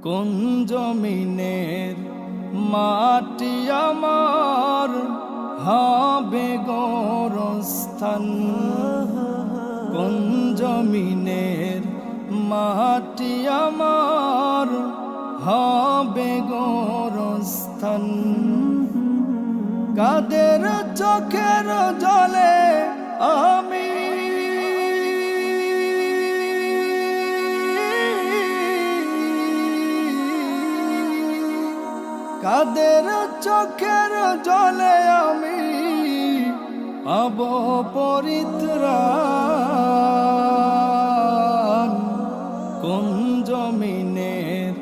কোন জমিনের মাটি আমার হবে গোরস্থান। কোন জমিনের মাটি আমার হবে গোরস্থান। কাদের চোখের জলে আমি কাদের চোখের জলে আমি পাব পরিত্রাণ। কোন জমিনের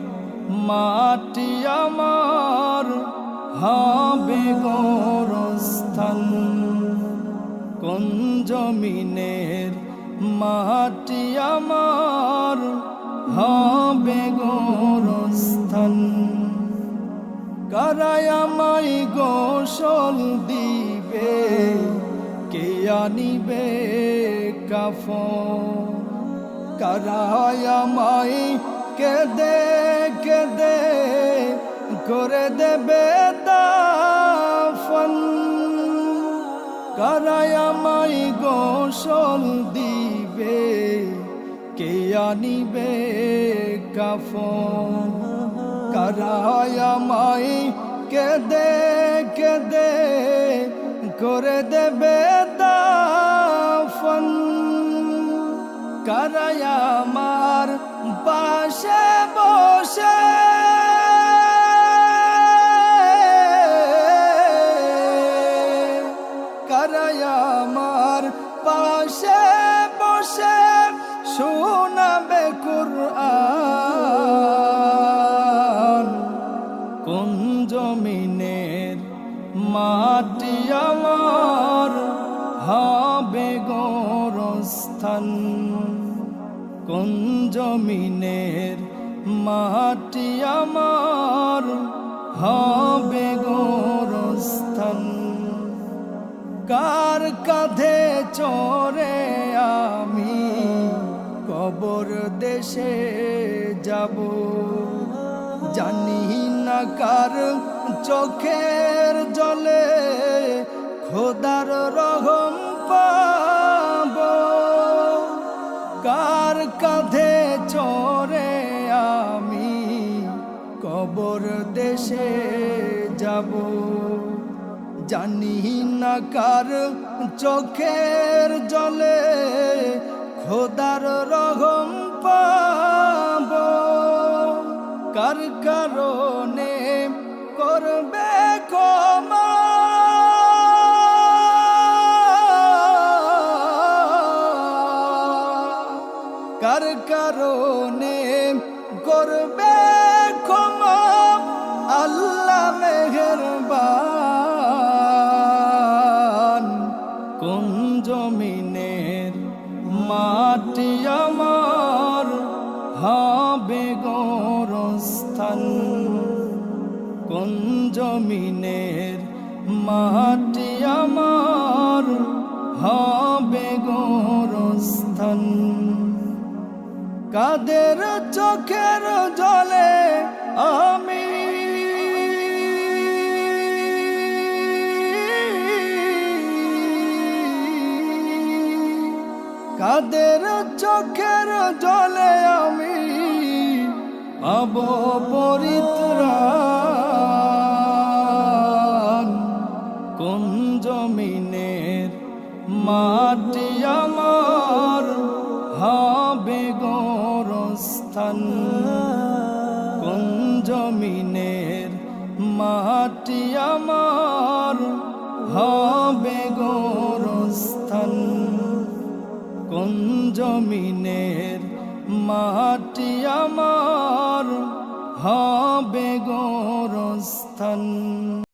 মাটি আমার হবে গোরস্থান। কোন জমিনের মাটি আমার হবে গোরস্থান। কারাই আমায় গোসল দিবে, কে আনিবে কাফন। কারাই আমায় কেঁদে কেঁদে করে দেবে দাফন। কারাই আমায় গোসল দিবে, কে আনিবে কাফন। কারাই আমায় কেঁদে কেঁদে করে দেবে দাফন। কারাই আমার পাশে বসে কারাই আমার পাশে বসে শোনাবে কুরআন। কোন জমিনের মাটি আমার হবে গোরস্থান। কোন জমিনের মাটি আমার হবে গোরস্থান। কার কাঁধে চড়ে আমি কবর দেশে যাব। জানি না কার চোখের জলে খোদার রহম পাব। কার কাঁধে চড়ে আমি কবর দেশে যাব। জানি না কার চোখের জলে খোদার রহম পাব। কার কারণে করবে ক্ষমা, কার কারণে করবে ক্ষমা আল্লাহ মেহেরবান। কোন জমিনের মাটি আমার হবে গোরস্থান। কোন জমিনের মাটি আমার হবে গোরস্থান। কাদের চোখের জলে আমি কাদের চোখের জলে আমি পাব পরিত্রাণ। কোন জমিনের মাটি আমার হবে গোরস্থান। কোন জমিনের মাটি আমার হবে গোরস্থান। কোন জমিনের মাটি আমার হবে গোরস্থান।